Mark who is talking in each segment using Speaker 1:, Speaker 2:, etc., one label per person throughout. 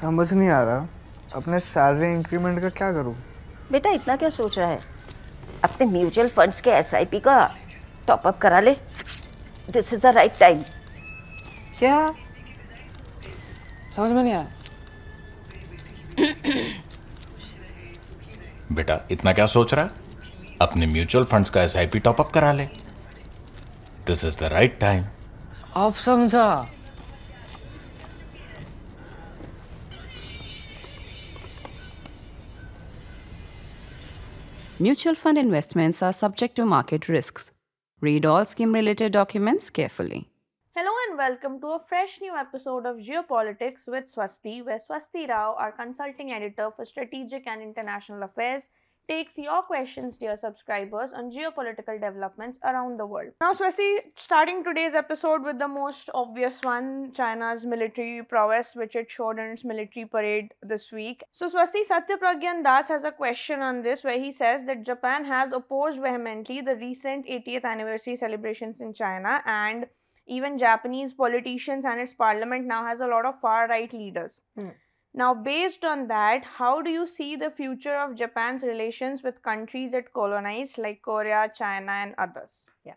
Speaker 1: समझ नहीं आ रहा अपने सैलरी इंक्रीमेंट का क्या करूं।
Speaker 2: बेटा इतना क्या सोच रहा है? अपने म्यूचुअल फंड्स के एसआईपी का टॉप अप करा ले. This is the right time.
Speaker 3: क्या? समझ में नहीं आया.
Speaker 4: बेटा इतना क्या सोच रहा है? अपने म्यूचुअल फंड्स का एसआईपी टॉपअप करा ले. This is the right time.
Speaker 3: अब समझा.
Speaker 5: Mutual fund investments are subject to market risks. Read all scheme related documents carefully.
Speaker 6: Hello and welcome to a fresh new episode of Geopolitics with Swasti, where Swasti Rao, our consulting editor for strategic and international affairs, takes your questions, dear subscribers, on geopolitical developments around the world. Now, Swasti, starting today's episode with the most obvious one, China's military prowess, which it showed in its military parade this week. So, Swasti, Satyapragyan Das has a question on this, where he says that Japan has opposed vehemently the recent 80th anniversary celebrations in China, and even Japanese politicians and its parliament now has a lot of far-right leaders. Now, based on that, how do you see the future of Japan's relations with countries it colonized like Korea, China and others?
Speaker 7: Yeah.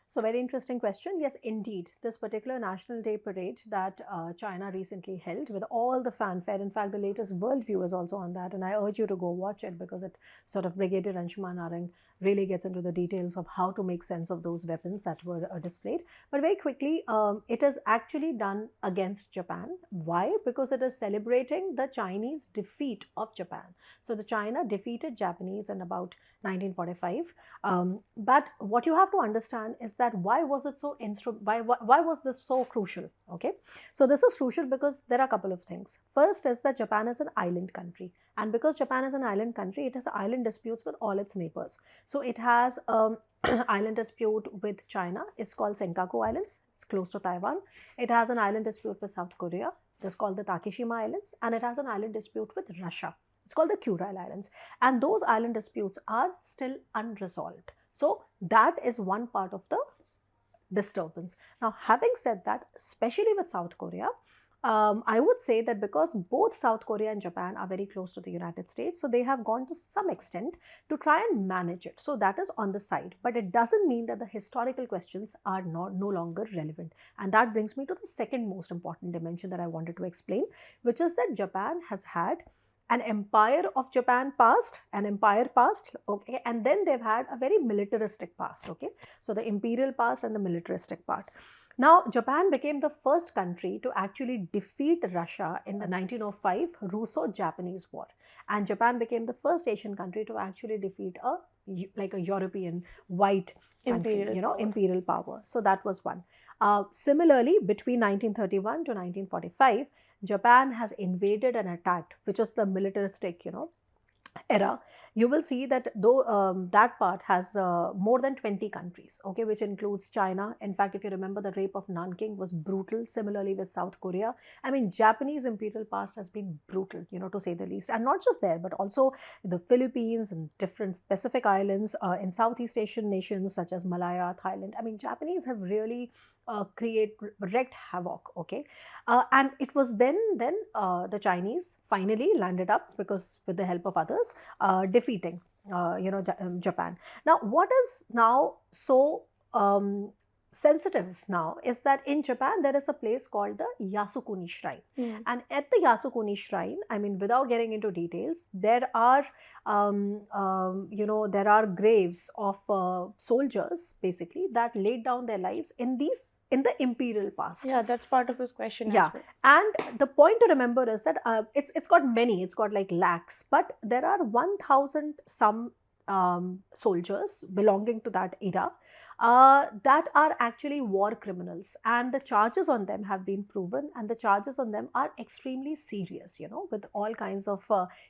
Speaker 7: So, very interesting question. Yes, indeed. This particular National Day parade that China recently held with all the fanfare, in fact, the latest Worldview is also on that, and I urge you to go watch it because it sort of Brigadier Anshuman Narang really gets into the details of how to make sense of those weapons that were displayed. But very quickly, it is actually done against Japan. Why? Because it is celebrating the Chinese defeat of Japan. So the China defeated Japanese in about 1945. But what you have to understand is that why was it so why was this so crucial? Okay, so this is crucial because there are a couple of things. First is that Japan is an island country, and because Japan is an island country, it has island disputes with all its neighbors. So it has island dispute with China. It's called Senkaku Islands. It's close to Taiwan. It has an island dispute with South Korea. It's called the Takeshima Islands, and it has an island dispute with Russia. It's called the Kuril Islands, and those island disputes are still unresolved. So that is one part of the disturbance. Now, having said that, especially with South Korea, I would say that because both South Korea and Japan are very close to the United States, so they have gone to some extent to try and manage it. So that is on the side, but it doesn't mean that the historical questions are no longer relevant. And that brings me to the second most important dimension that I wanted to explain, which is that Japan has had an empire of Japan past, an empire past, okay, and then they've had a very militaristic past, okay. So the imperial past and the militaristic part. Now, Japan became the first country to actually defeat Russia in the 1905 Russo-Japanese War, and Japan became the first Asian country to actually defeat a European white country, imperial power. So that was one. Similarly, between 1931 to 1945, Japan has invaded and attacked, which is the militaristic, era. You will see that though that part has more than 20 countries, okay, which includes China. In fact, if you remember, the rape of Nanking was brutal. Similarly with South Korea. I mean, Japanese imperial past has been brutal, to say the least. And not just there, but also the Philippines and different Pacific islands in Southeast Asian nations such as Malaya, Thailand. I mean, Japanese have really wreaked havoc, okay. And it was then the Chinese finally landed up, because with the help of others, defeating Japan. Now, what is now so sensitive now is that in Japan there is a place called the Yasukuni Shrine, and at the Yasukuni Shrine, I mean, without getting into details, there are there are graves of soldiers basically that laid down their lives in the imperial past.
Speaker 6: Yeah, that's part of his question.
Speaker 7: Yeah, and the point to remember is that it's got many, it's got like lakhs, but there are 1,000 some soldiers belonging to that era that are actually war criminals, and the charges on them have been proven, and the charges on them are extremely serious, with all kinds of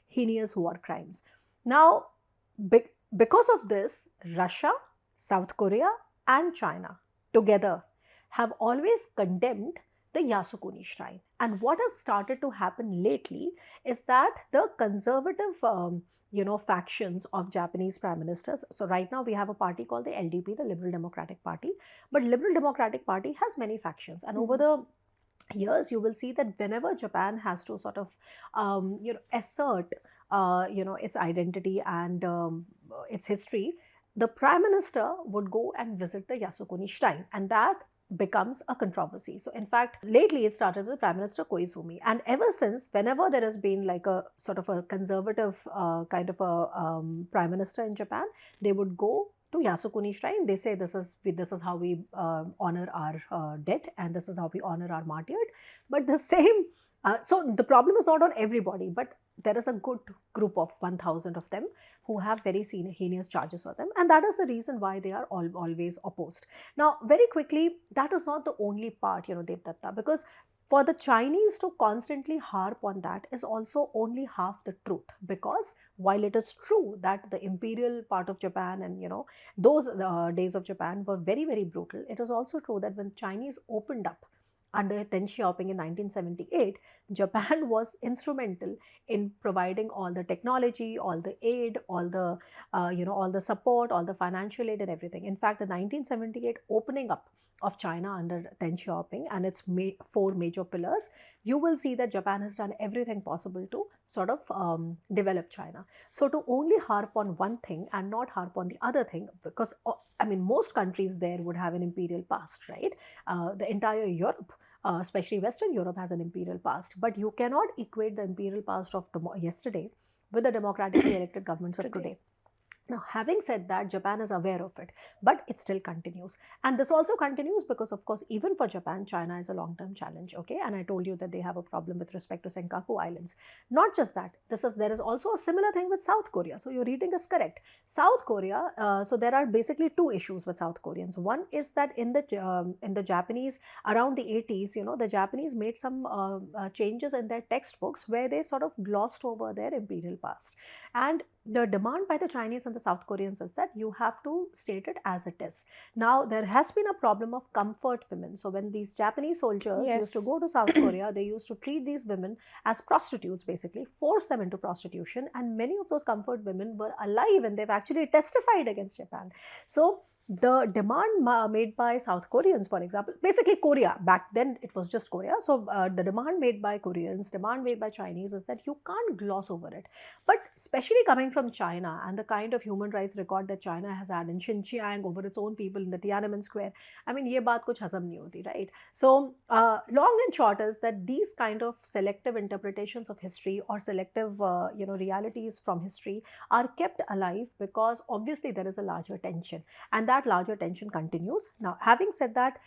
Speaker 7: heinous war crimes. Now, because of this, Russia, South Korea and China together have always condemned the Yasukuni Shrine. And what has started to happen lately is that the conservative factions of Japanese prime ministers. So right now we have a party called the LDP, the Liberal Democratic Party. But Liberal Democratic Party has many factions. And over the years, you will see that whenever Japan has to sort of, assert, its identity and its history, the prime minister would go and visit the Yasukuni shrine, and that becomes a controversy. So, in fact, lately it started with Prime Minister Koizumi, and ever since, whenever there has been like a sort of a conservative kind of a prime minister in Japan, they would go to Yasukuni shrine. They say this is how we honor our dead, and this is how we honor our martyred. But the same, so the problem is not on everybody, but there is a good group of 1,000 of them who have very heinous charges on them, and that is the reason why they are always opposed. Now, very quickly, that is not the only part, Devdatta, because for the Chinese to constantly harp on that is also only half the truth, because while it is true that the imperial part of Japan and those days of Japan were very, very brutal, it is also true that when Chinese opened up under Deng Xiaoping in 1978, Japan was instrumental in providing all the technology, all the aid, all the all the support, all the financial aid and everything. In fact, the 1978 opening up of China under Deng Xiaoping and its four major pillars, you will see that Japan has done everything possible to sort of develop China. So to only harp on one thing and not harp on the other thing, because most countries there would have an imperial past, right? The entire Europe, especially Western Europe, has an imperial past. But you cannot equate the imperial past of yesterday with the democratically elected governments of today. Now, having said that, Japan is aware of it, but it still continues. And this also continues because, of course, even for Japan, China is a long-term challenge, okay? And I told you that they have a problem with respect to Senkaku Islands. Not just that, there is also a similar thing with South Korea. So your reading is correct. South Korea, so there are basically two issues with South Koreans. One is that in the Japanese, around the 80s, the Japanese made some changes in their textbooks where they sort of glossed over their imperial past. And the demand by the Chinese and the South Koreans is that you have to state it as it is. Now, there has been a problem of comfort women. So when these Japanese soldiers used to go to South Korea, they used to treat these women as prostitutes, basically, force them into prostitution. And many of those comfort women were alive and they've actually testified against Japan. So the demand made by South Koreans, for example, basically Korea, back then it was just Korea. So the demand made by Koreans, demand made by Chinese is that you can't gloss over it. But especially coming from China and the kind of human rights record that China has had in Xinjiang over its own people in the Tiananmen Square, ye baat kuch hazam nahi hoti, right? So long and short is that these kind of selective interpretations of history or selective realities from history are kept alive because obviously there is a larger tension, and that larger tension continues. Now, having said that,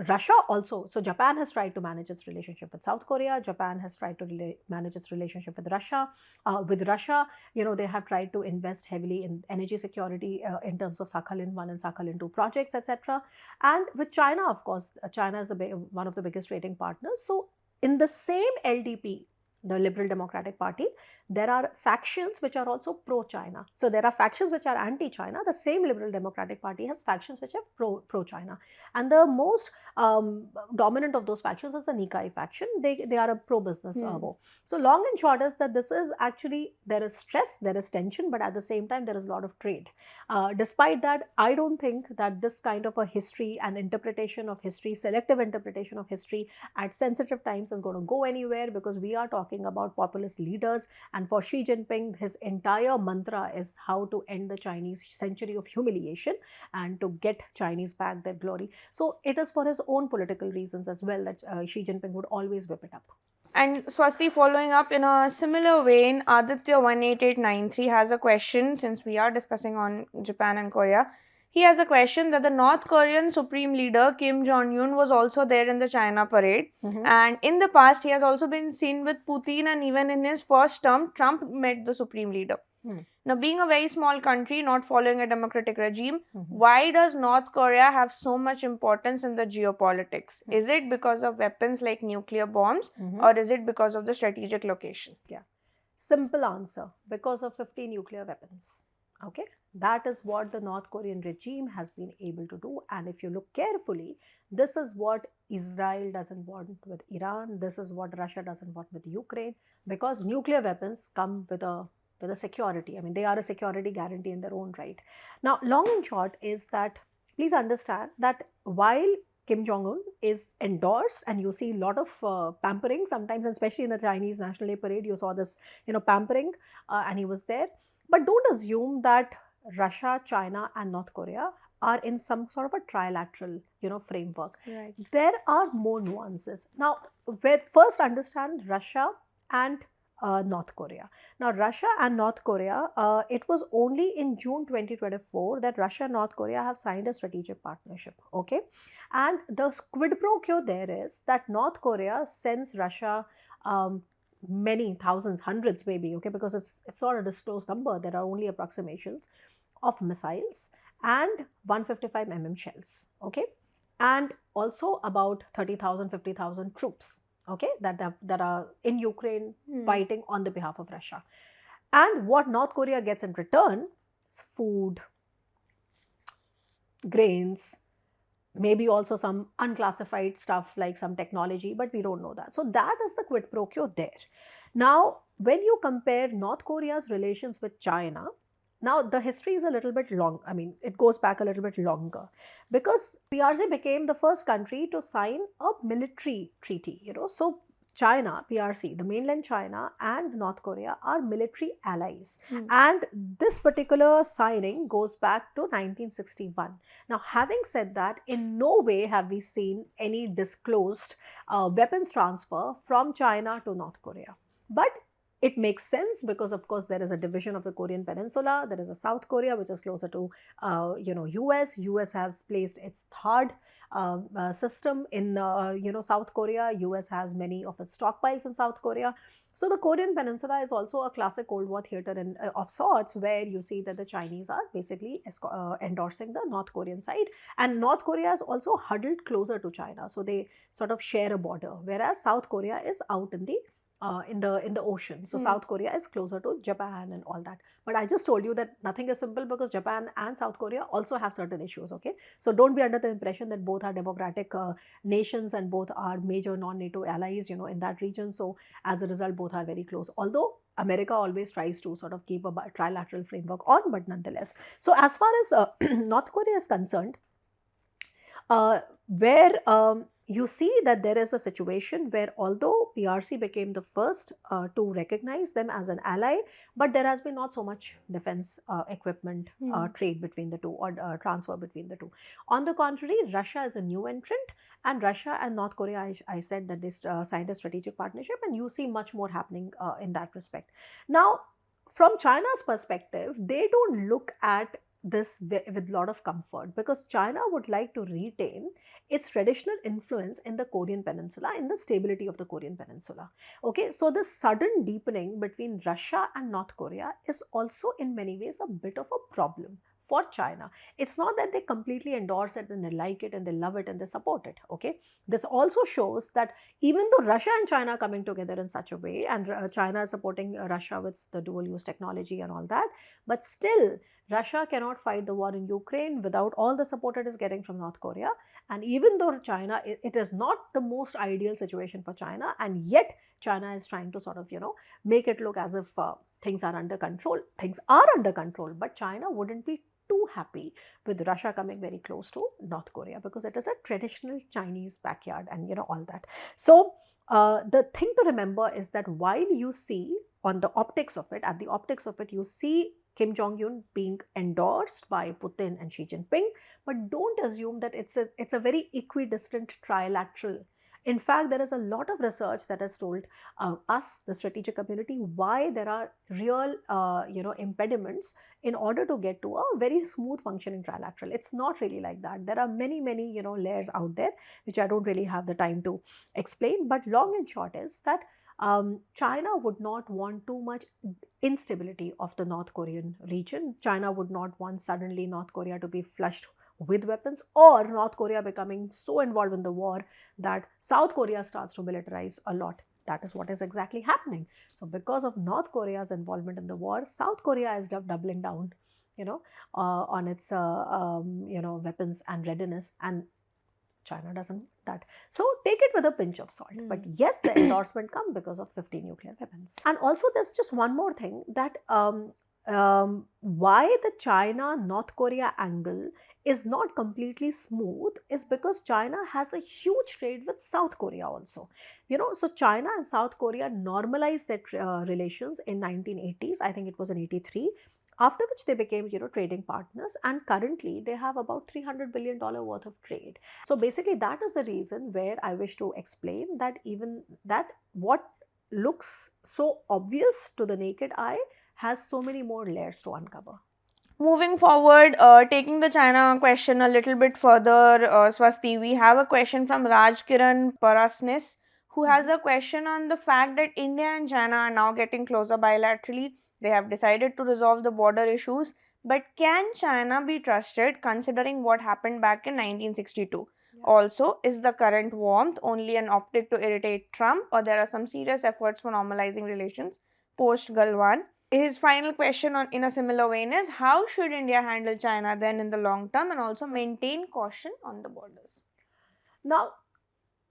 Speaker 7: Russia also, so Japan has tried to manage its relationship with South Korea, Japan has tried to manage its relationship with Russia. They have tried to invest heavily in energy security in terms of Sakhalin-1 and Sakhalin-2 projects, etc. And with China, of course, China is one of the biggest trading partners. So in the same LDP, the Liberal Democratic Party, there are factions which are also pro-China. So there are factions which are anti-China. The same Liberal Democratic Party has factions which are pro-China. And the most dominant of those factions is the Nikkei faction. They are a pro-business vote. So long and short is that this is actually, there is stress, there is tension, but at the same time, there is a lot of trade. Despite that, I don't think that this kind of a history and interpretation of history, selective interpretation of history at sensitive times is going to go anywhere, because we are talking about populist leaders. And for Xi Jinping, his entire mantra is how to end the Chinese century of humiliation and to get Chinese back their glory. So it is for his own political reasons as well that Xi Jinping would always whip it up.
Speaker 6: And Swasti, following up in a similar vein, Aditya18893 has a question, since we are discussing on Japan and Korea. He has a question that the North Korean Supreme Leader Kim Jong-un was also there in the China parade. And in the past, he has also been seen with Putin, and even in his first term, Trump met the Supreme Leader. Now, being a very small country, not following a democratic regime, why does North Korea have so much importance in the geopolitics? Is it because of weapons like nuclear bombs, or is it because of the strategic location?
Speaker 7: Yeah. Simple answer, because of 50 nuclear weapons. Okay, that is what the North Korean regime has been able to do. And if you look carefully, this is what Israel doesn't want with Iran. This is what Russia doesn't want with Ukraine, because nuclear weapons come with a security. They are a security guarantee in their own right. Now, long and short is that, please understand that while Kim Jong-un is endorsed, and you see a lot of pampering sometimes, and especially in the Chinese National Day Parade, you saw this, pampering, and he was there. But don't assume that Russia, China, and North Korea are in some sort of a trilateral, framework.
Speaker 6: Right.
Speaker 7: There are more nuances. Now, first understand Russia and North Korea. Now, Russia and North Korea, it was only in June 2024 that Russia and North Korea have signed a strategic partnership, okay? And the quid pro quo there is that North Korea sends Russia many thousands, hundreds maybe, okay, because it's not a disclosed number, there are only approximations of missiles and 155 shells, okay? And also about 30,000, 50,000 troops, okay, that are in Ukraine fighting on the behalf of Russia. And what North Korea gets in return is food, grains, maybe also some unclassified stuff like some technology, but we don't know that. So that is the quid pro quo there. Now, when you compare North Korea's relations with China, now the history is a little bit long. I mean, it goes back a little bit longer, because PRC became the first country to sign a military treaty, So China, PRC, the mainland China and North Korea are military allies. And this particular signing goes back to 1961. Now, having said that, in no way have we seen any disclosed weapons transfer from China to North Korea. But it makes sense because, of course, there is a division of the Korean Peninsula. There is a South Korea, which is closer to, US. US has placed its THAAD system in, South Korea. US has many of its stockpiles in South Korea. So the Korean Peninsula is also a classic Cold War theater of sorts, where you see that the Chinese are basically endorsing the North Korean side. And North Korea is also huddled closer to China. So they sort of share a border, whereas South Korea is out in the ocean. So South Korea is closer to Japan and all that. But I just told you that nothing is simple, because Japan and South Korea also have certain issues, okay? So don't be under the impression that both are democratic nations and both are major non-NATO allies, in that region. So as a result, both are very close. Although America always tries to sort of keep a trilateral framework on, but nonetheless. So as far as North Korea is concerned, where you see that there is a situation where, although PRC became the first to recognize them as an ally, but there has been not so much defense equipment trade between the two, or transfer between the two. On the contrary, Russia is a new entrant, and Russia and North Korea, I said that they signed a strategic partnership, and you see much more happening in that respect. Now, from China's perspective, they don't look at this with a lot of comfort, because China would like to retain its traditional influence in the Korean Peninsula, in the stability of the Korean Peninsula. Okay, so this sudden deepening between Russia and North Korea is also in many ways a bit of a problem for China. It's not that they completely endorse it and they like it and they love it and they support it, okay? This also shows that even though Russia and China are coming together in such a way, and China is supporting Russia with the dual-use technology and all that, but still, Russia cannot fight the war in Ukraine without all the support it is getting from North Korea. And even though China, it is not the most ideal situation for China, and yet China is trying to sort of, make it look as if things are under control. Things are under control, but China wouldn't be too happy with Russia coming very close to North Korea, because it is a traditional Chinese backyard and, all that. So the thing to remember is that while you see on the optics of it, at the optics of it, you see Kim Jong-un being endorsed by Putin and Xi Jinping, but don't assume that it's a very equidistant trilateral. In fact, there is a lot of research that has told us, the strategic community, why there are real, impediments in order to get to a very smooth functioning trilateral. It's not really like that. There are many, layers out there, which I don't really have the time to explain. But long and short is that China would not want too much instability of the North Korean region. China would not want suddenly North Korea to be flushed with weapons, or North Korea becoming so involved in the war that South Korea starts to militarize a lot. That is what is exactly happening. So because of North Korea's involvement in the war, South Korea is doubling down, on its, weapons and readiness, and China doesn't want that. So take it with a pinch of salt. But yes, the endorsement comes because of 50 nuclear weapons. And also there's just one more thing, that why the China-North Korea angle is not completely smooth is because China has a huge trade with South Korea also. So China and South Korea normalized their relations in 1980s. I think it was in 83. After which they became, trading partners, and currently they have about $300 billion worth of trade. So basically that is the reason where I wish to explain that even that what looks so obvious to the naked eye has so many more layers to uncover.
Speaker 6: Moving forward, taking the China question a little bit further, Swasti, we have a question from Raj Kiran Parasnis, who has a question on the fact that India and China are now getting closer bilaterally. They have decided to resolve the border issues, but can China be trusted considering what happened back in 1962? Also, is the current warmth only an optic to irritate Trump, or there are some serious efforts for normalizing relations post Galwan? His final question in a similar vein is, how should India handle China then in the long term and also maintain caution on the borders?
Speaker 7: Now,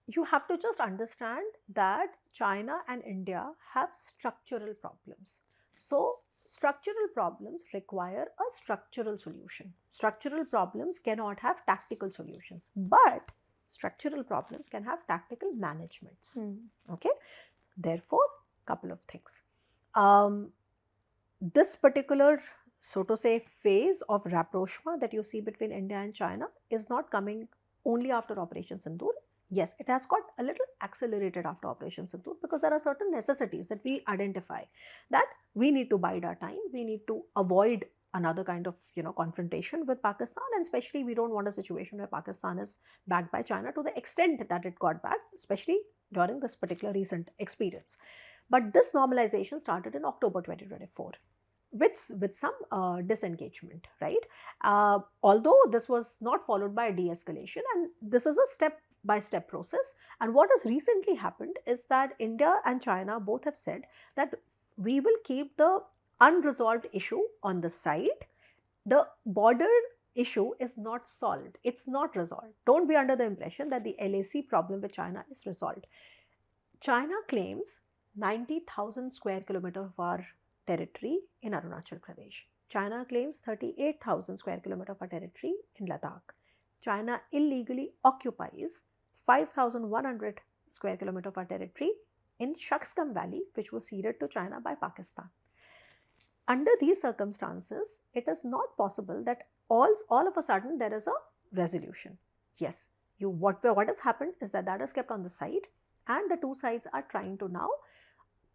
Speaker 7: you have to just understand that China and India have structural problems. So, structural problems require a structural solution. Structural problems cannot have tactical solutions, but structural problems can have tactical managements. Okay, therefore, couple of things. This particular, so to say, phase of rapprochement that you see between India and China is not coming only after Operation Sindoor. Yes, it has got a little accelerated after Operation Sindoor because there are certain necessities that we identify that we need to bide our time. We need to avoid another kind of confrontation with Pakistan, and especially we don't want a situation where Pakistan is backed by China to the extent that it got backed, especially during this particular recent experience. But this normalization started in October 2024. With some disengagement, right? Although this was not followed by a de-escalation, and this is a step-by-step process. And what has recently happened is that India and China both have said that we will keep the unresolved issue on the side. The border issue is not solved. It's not resolved. Don't be under the impression that the LAC problem with China is resolved. China claims 90,000 square kilometers of our territory in Arunachal Pradesh. China claims 38,000 square kilometers of our territory in Ladakh. China illegally occupies 5,100 square kilometers of our territory in Shaksgam Valley, which was ceded to China by Pakistan. Under these circumstances, it is not possible that all of a sudden there is a resolution. Yes, what has happened is that is kept on the side, and the two sides are trying to now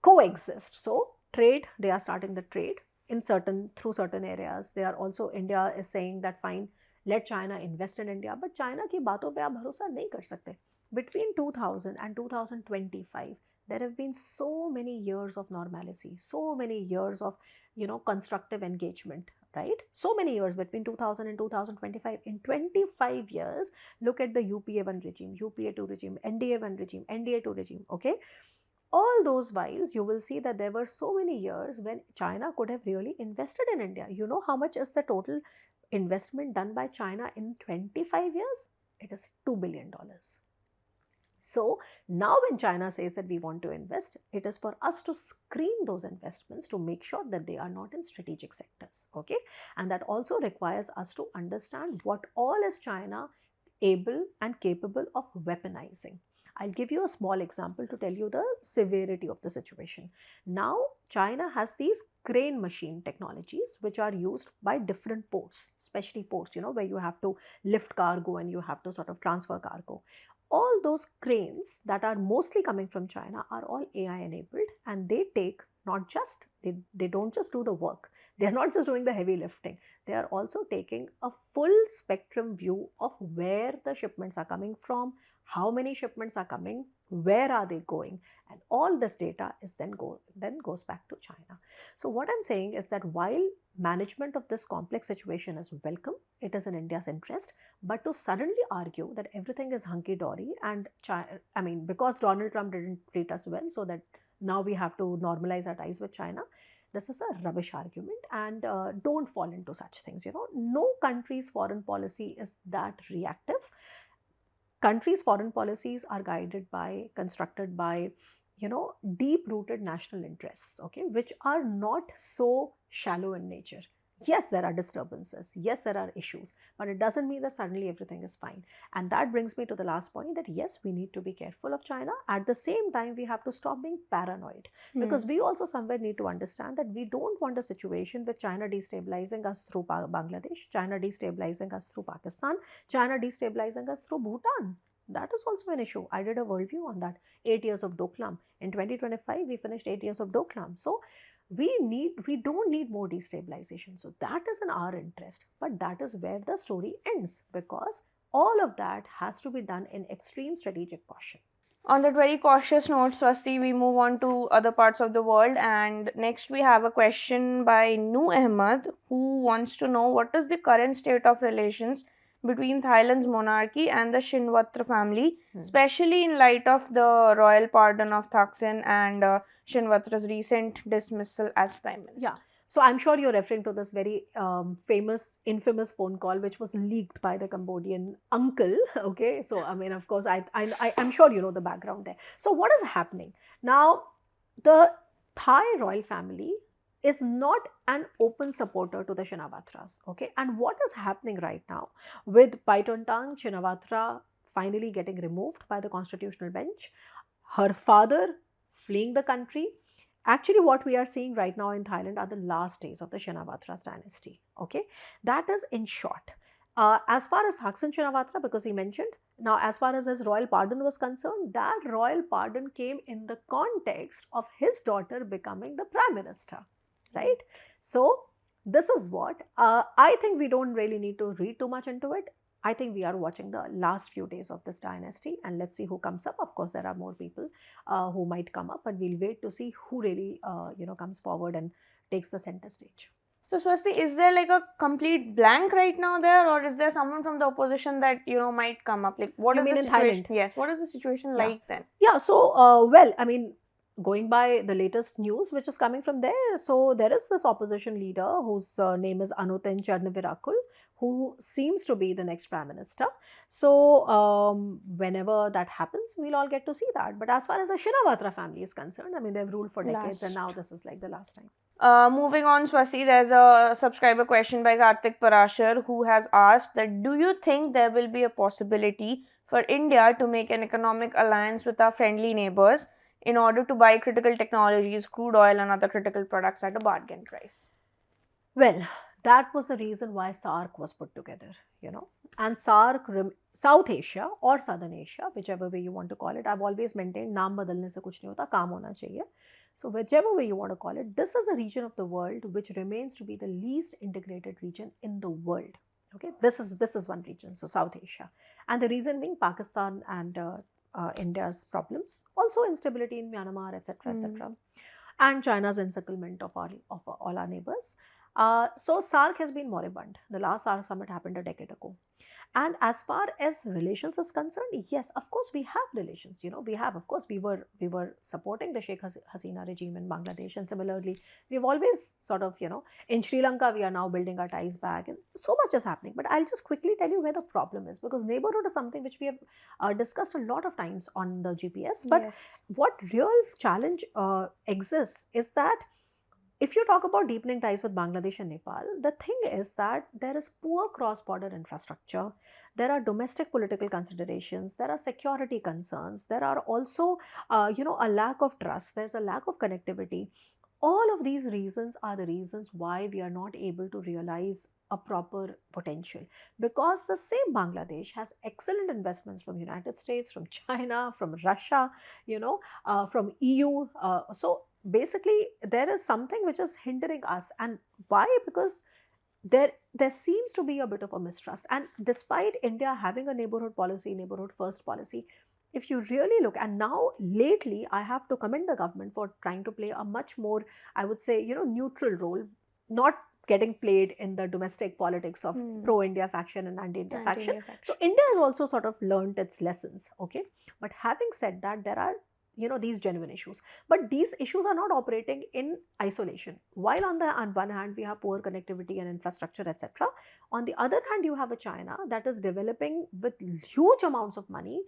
Speaker 7: coexist. So trade, they are starting the trade through certain areas. They are also, India is saying that fine, let China invest in India, but China ki baaton pe aap bharosa nahi kar sakte. Between 2000 and 2025, there have been so many years of normalcy, so many years of constructive engagement, right? So many years between 2000 and 2025. In 25 years, look at the UPA 1 regime, UPA 2 regime, NDA 1 regime, NDA 2 regime, okay? All those whiles, you will see that there were so many years when China could have really invested in India. You know how much is the total investment done by China in 25 years? It is $2 billion. So now when China says that we want to invest, it is for us to screen those investments to make sure that they are not in strategic sectors, okay? And that also requires us to understand what all is China able and capable of weaponizing. I'll give you a small example to tell you the severity of the situation. Now, China has these crane machine technologies which are used by different ports, especially ports, where you have to lift cargo and you have to sort of transfer cargo. All those cranes that are mostly coming from China are all AI enabled, and they take they don't just do the work. They are not just doing the heavy lifting. They are also taking a full spectrum view of where the shipments are coming from, how many shipments are coming, where are they going, and all this data is then goes back to China. So what I'm saying is that while management of this complex situation is welcome, it is in India's interest, but to suddenly argue that everything is hunky-dory and because Donald Trump didn't treat us well, so that now we have to normalize our ties with China, this is a rubbish argument, and don't fall into such things. No country's foreign policy is that reactive. Countries' foreign policies are constructed by, deep-rooted national interests, okay, which are not so shallow in nature. Yes, there are disturbances. Yes, there are issues, but it doesn't mean that suddenly everything is fine. And that brings me to the last point, that yes, we need to be careful of China. At the same time, we have to stop being paranoid, because we also somewhere need to understand that we don't want a situation with China destabilizing us through Bangladesh, China destabilizing us through Pakistan, China destabilizing us through Bhutan. That is also an issue. I did a worldview on that. 8 years of Doklam. In 2025, we finished 8 years of Doklam. So we don't need more destabilization. So that is in our interest. But that is where the story ends, because all of that has to be done in extreme strategic caution.
Speaker 6: On that very cautious note, Swasti, we move on to other parts of the world. And next, we have a question by Nu Ahmed, who wants to know what is the current state of relations between Thailand's monarchy and the Shinwatra family, especially in light of the royal pardon of Thaksin and Shinwatra's recent dismissal as prime minister.
Speaker 7: Yeah. So I'm sure you're referring to this very infamous phone call, which was leaked by the Cambodian uncle. Okay. So, I mean, of course, I'm sure you know the background there. So what is happening? Now, the Thai royal family is not an open supporter to the Shinawatras. Okay. And what is happening right now with Paitontang Shinawatra finally getting removed by the constitutional bench, her father fleeing the country. Actually, what we are seeing right now in Thailand are the last days of the Shinawatras dynasty. Okay, that is in short. As far as Thaksin Shinawatra, because he mentioned, now as far as his royal pardon was concerned, that royal pardon came in the context of his daughter becoming the prime minister, right? So this is what I think we don't really need to read too much into it. I think we are watching the last few days of this dynasty, and let's see who comes up. Of course, there are more people who might come up, but we'll wait to see who really comes forward and takes the center stage.
Speaker 6: So, Swasti, is there like a complete blank right now there, or is there someone from the opposition that might come up? Like, what
Speaker 7: You
Speaker 6: is
Speaker 7: mean
Speaker 6: the
Speaker 7: in
Speaker 6: situation?
Speaker 7: Thailand?
Speaker 6: Yes, what is the situation
Speaker 7: Yeah.
Speaker 6: like then?
Speaker 7: Yeah, so well, I mean, going by the latest news which is coming from there, so there is this opposition leader whose name is Anutin Charnavirakul, who seems to be the next prime minister. So whenever that happens, we'll all get to see that. But as far as the Shinawatra family is concerned, I mean, they've ruled for decades, and now this is like the last time.
Speaker 6: Moving on, Swasti, there's a subscriber question by Karthik Parashar, who has asked that, do you think there will be a possibility for India to make an economic alliance with our friendly neighbors in order to buy critical technologies, crude oil and other critical products at a bargain price?
Speaker 7: Well, that was the reason why SARC was put together, and SARC, South Asia or Southern Asia, whichever way you want to call it. I've always maintained, naam badalne se kuch nahi hota, kaam hona chahiye. So whichever way you want to call it, this is a region of the world which remains to be the least integrated region in the world. Okay, this is one region, so South Asia, and the reason being Pakistan and India's problems, also instability in Myanmar, etc., etc., and China's encirclement of all our neighbors. So SARC has been moribund. The last SARC summit happened a decade ago. And as far as relations is concerned, yes, of course we have relations. We have, of course, we were supporting the Sheikh Hasina regime in Bangladesh, and similarly, we've always sort of, in Sri Lanka, we are now building our ties back, and so much is happening. But I'll just quickly tell you where the problem is, because neighborhood is something which we have discussed a lot of times on the GPS. But
Speaker 6: Yes.
Speaker 7: what real challenge exists is that if you talk about deepening ties with Bangladesh and Nepal, the thing is that there is poor cross-border infrastructure, there are domestic political considerations, there are security concerns, there are also, a lack of trust, there's a lack of connectivity. All of these reasons are the reasons why we are not able to realize a proper potential, because the same Bangladesh has excellent investments from United States, from China, from Russia, from EU. So basically, there is something which is hindering us. And why? Because there seems to be a bit of a mistrust. And despite India having a neighborhood policy, neighborhood first policy, if you really look, and now lately, I have to commend the government for trying to play a much more, I would say, neutral role, not getting played in the domestic politics of pro-India faction and anti-India faction. So India has also sort of learned its lessons, okay? But having said that, there are these genuine issues, but these issues are not operating in isolation. While on one hand we have poor connectivity and infrastructure, etc., on the other hand you have a China that is developing with huge amounts of money,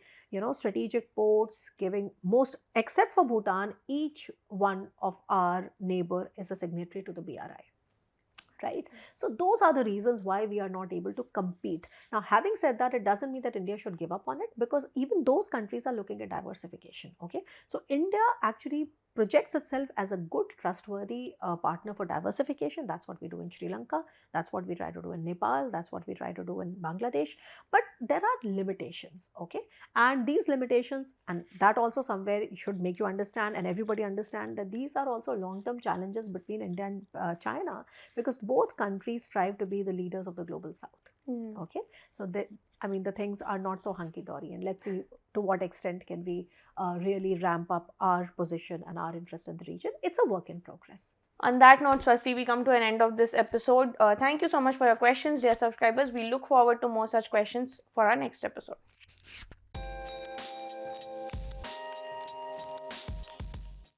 Speaker 7: strategic ports, giving most, except for Bhutan, each one of our neighbor is a signatory to the BRI. right? So those are the reasons why we are not able to compete. Now, having said that, it doesn't mean that India should give up on it, because even those countries are looking at diversification. Okay, so India actually projects itself as a good, trustworthy partner for diversification. That's what we do in Sri Lanka. That's what we try to do in Nepal. That's what we try to do in Bangladesh. But there are limitations, okay? And these limitations, and that also somewhere should make you understand, and everybody understand, that these are also long-term challenges between India and China, because both countries strive to be the leaders of the global south. Okay, so the things are not so hunky-dory, and let's see to what extent can we really ramp up our position and our interest in the region. It's a work in progress.
Speaker 6: On that note, Swasti, we come to an end of this episode. Thank you so much for your questions, dear subscribers. We look forward to more such questions for our next episode.